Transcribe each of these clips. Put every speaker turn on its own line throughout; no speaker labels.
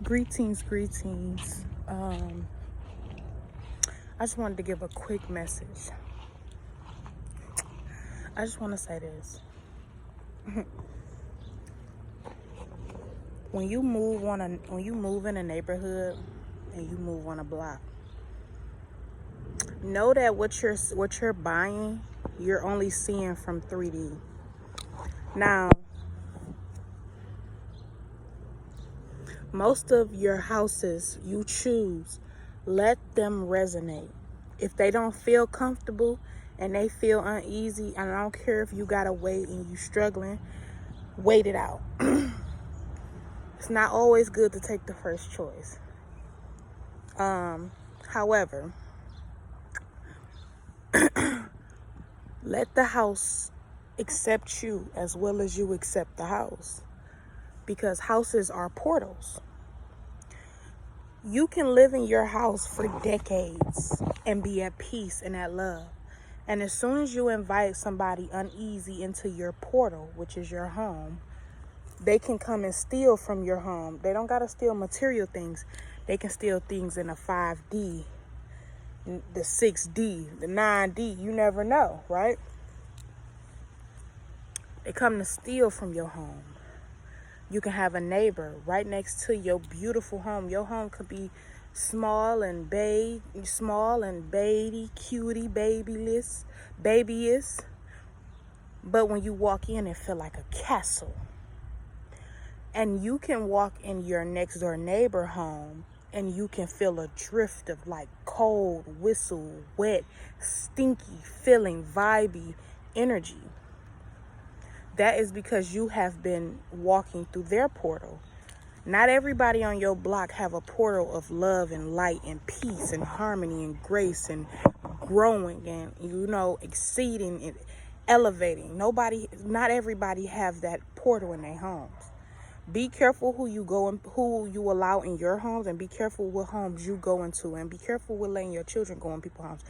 Greetings. I just wanted to give a quick message. I just want to say this. When you move in a neighborhood and you move on a block, know that what you're buying, you're only seeing from 3D. Now, most of your houses you choose, let them resonate. If they don't feel comfortable and they feel uneasy, and I don't care if you gotta wait and you struggling, wait it out. It's not always good to take the first choice. However, let the house accept you as well as you accept the house, because houses are portals. You can live in your house for decades and be at peace and at love. And as soon as you invite somebody uneasy into your portal, which is your home, they can come and steal from your home. They don't got to steal material things. They can steal things in a 5D, the 6D, the 9D. You never know, right? They come to steal from your home. You can have a neighbor right next to your beautiful home. Your home could be small and baby, cutie, babyish. But when you walk in, it feel like a castle. And you can walk in your next door neighbor home and you can feel a drift of like cold, whistle, wet, stinky, feeling, vibey energy. That is because you have been walking through their portal. Not everybody on your block have a portal of love and light and peace and harmony and grace and growing and, exceeding and elevating. Not everybody have that portal in their homes. Be careful who you allow in your homes, and be careful what homes you go into, and be careful with letting your children go in people's homes.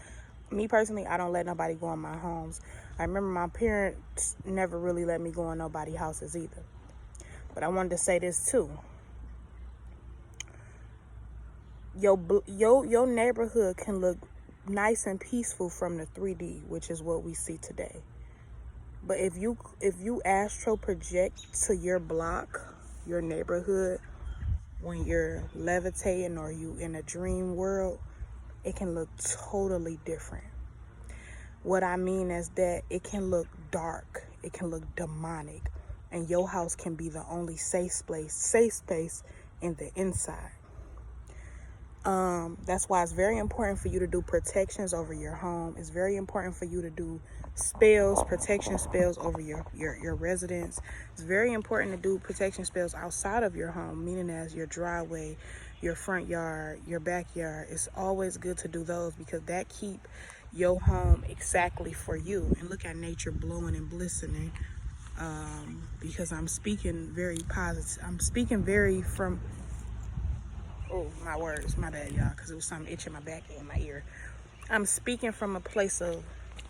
Me personally, I don't let nobody go in my homes. I remember my parents never really let me go in nobody's houses either. But I wanted to say this too. Your neighborhood can look nice and peaceful from the 3D, which is what we see today. But if you astral project to your block, your neighborhood, when you're levitating or you in a dream world, it can look totally different. What I mean is that it can look dark, it can look demonic, and your house can be the only safe space in the inside. That's why it's very important for you to do protections over your home. It's very important for you to do protection spells over your residence. It's very important to do protection spells outside of your home, meaning as your driveway, your front yard, your backyard. It's always good to do those because that keep your home exactly for you. And look at nature blowing and glistening. Because I'm speaking very positive. I'm speaking very from... Oh, my words, my bad, y'all, because it was something itching my back and my ear. I'm speaking from a place of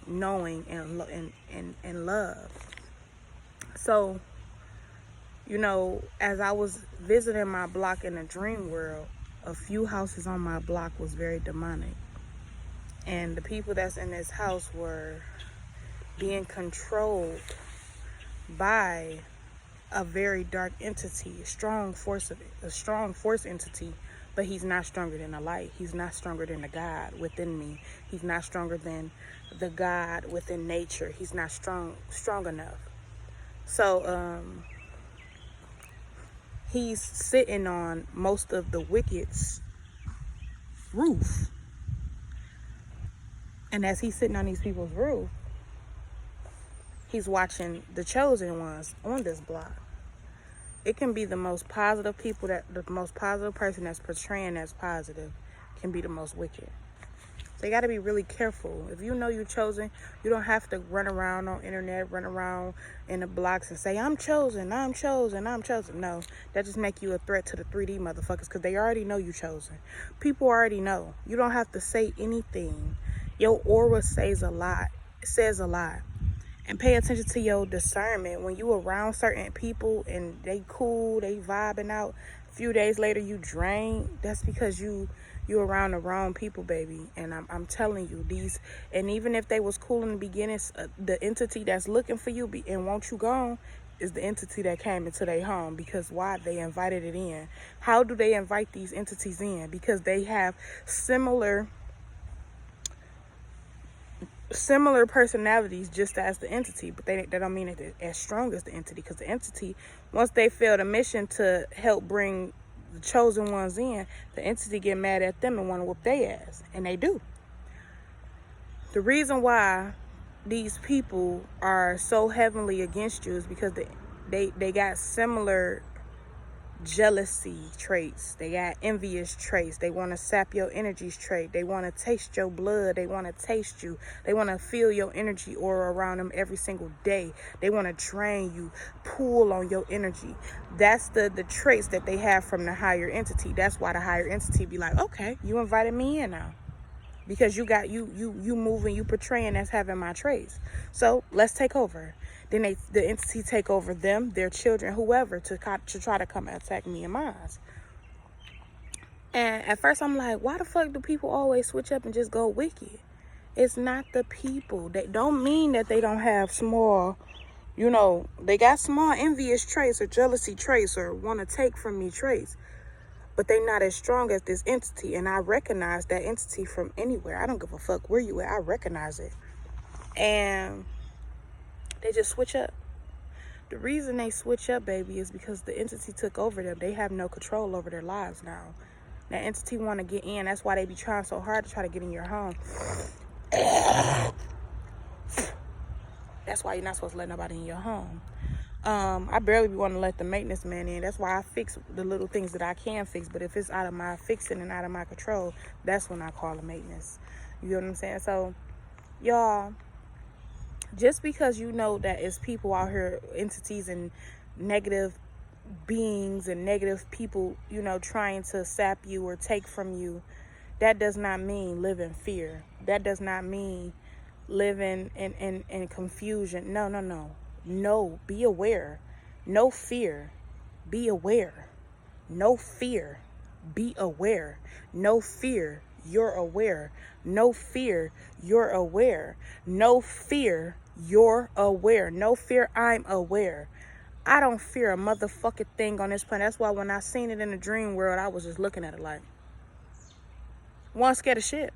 knowing and love. So, as I was visiting my block in the dream world, a few houses on my block was very demonic. And the people that's in this house were being controlled by a very dark entity, a strong force entity, but he's not stronger than the light. He's not stronger than the God within me. He's not stronger than the God within nature. He's not strong enough. So he's sitting on most of the wicked's roof. And as he's sitting on these people's roof, he's watching the chosen ones on this block. It can be the most positive the most positive person that's portraying as positive can be the most wicked. So you got to be really careful. If you know you're chosen, you don't have to run around on internet, run around in the blocks and say, I'm chosen. No, that just make you a threat to the 3D motherfuckers because they already know you chosen. People already know. You don't have to say anything. Your aura says a lot. It says a lot. And pay attention to your discernment. When you around certain people and they cool, they vibing out, a few days later you drain, that's because you around the wrong people, baby. And I'm telling you, these, and even if they was cool in the beginning, the entity that's looking for you and want you gone is the entity that came into their home. Because why? They invited it in. How do they invite these entities in? Because they have similar personalities just as the entity, but they don't mean it as strong as the entity, because the entity, once they fail the mission to help bring the chosen ones in, the entity get mad at them and want to whoop their ass, and they do. The reason why these people are so heavily against you is because they got similar jealousy traits. They got envious traits. They want to sap your energies trait. They want to taste your blood. They want to taste you. They want to feel your energy aura around them every single day. They want to drain you, pull on your energy. That's the traits that they have from the higher entity. That's why the higher entity be like, okay, you invited me in now, because you got you moving, you portraying as having my traits, so let's take over. Then the entity take over them, their children, whoever, to try to come attack me and mine. And at first I'm like, why the fuck do people always switch up and just go wicked? It's not the people. They don't mean that they don't have small, they got small envious traits or jealousy traits or want to take from me traits, but they not as strong as this entity. And I recognize that entity from anywhere. I don't give a fuck where you at. I recognize it. And they just switch up. The reason they switch up, baby, is because the entity took over them. They have no control over their lives now. That entity want to get in. That's why they be trying so hard to try to get in your home. That's why you're not supposed to let nobody in your home. I barely be wanting to let the maintenance man in. That's why I fix the little things that I can fix. But if it's out of my fixing and out of my control, that's when I call a maintenance. You know what I'm saying? So, y'all, just because you know that it's people out here, entities and negative beings and negative people, trying to sap you or take from you, that does not mean live in fear. That does not mean live in confusion. No, be aware. No fear, be aware. No fear, be aware. No fear, you're aware. No fear, you're aware. No fear, you're aware. No fear, I'm aware. I don't fear a motherfucking thing on this planet. That's why when I seen it in the dream world, I was just looking at it like, wasn't scared of shit.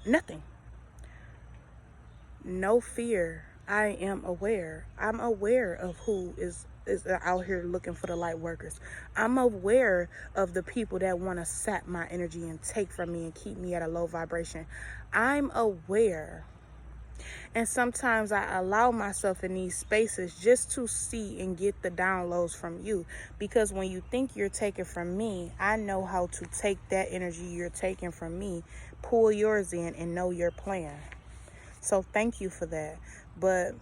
Nothing. No fear. I am aware. I'm aware of who is out here looking for the light workers. I'm aware of the people that want to sap my energy and take from me and keep me at a low vibration. I'm aware. And sometimes I allow myself in these spaces just to see and get the downloads from you. Because when you think you're taking from me, I know how to take that energy you're taking from me, pull yours in, and know your plan. So thank you for that. But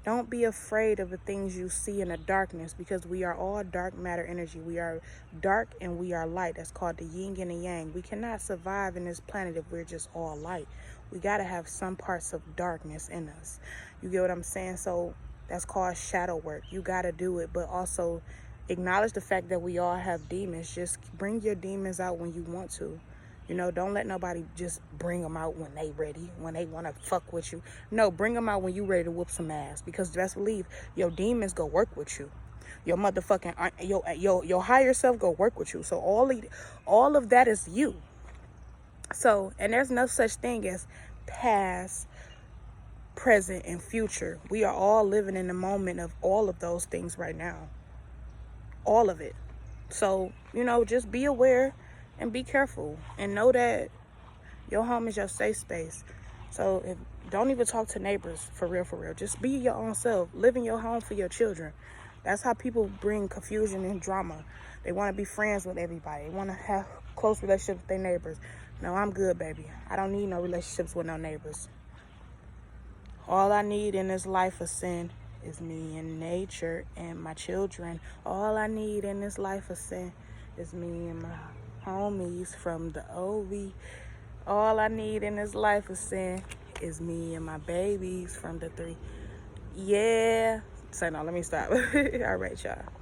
don't be afraid of the things you see in the darkness, because we are all dark matter energy. We are dark and we are light. That's called the yin and the yang. We cannot survive in this planet if we're just all light. We got to have some parts of darkness in us. You get what I'm saying? So that's called shadow work. You got to do it, but also acknowledge the fact that we all have demons. Just bring your demons out when you want to. Don't let nobody just bring them out when they ready, when they want to fuck with you. No, bring them out when you ready to whoop some ass. Because best believe your demons go work with you. Your motherfucking your higher self go work with you. So all of that is you. So, and there's no such thing as past, present, and future. We are all living in the moment of all of those things right now. All of it. So, just be aware and be careful, and know that your home is your safe space. So don't even talk to neighbors, for real. Just be your own self. Live in your home for your children. That's how people bring confusion and drama. They want to be friends with everybody. They want to have close relationships with their neighbors. No, I'm good, baby. I don't need no relationships with no neighbors. All I need in this life of sin is me and nature and my children. All I need in this life of sin is me and my homies from the OV. All I need in this life of sin is me and my babies from the 3. Yeah. So no, let me stop. All right, y'all.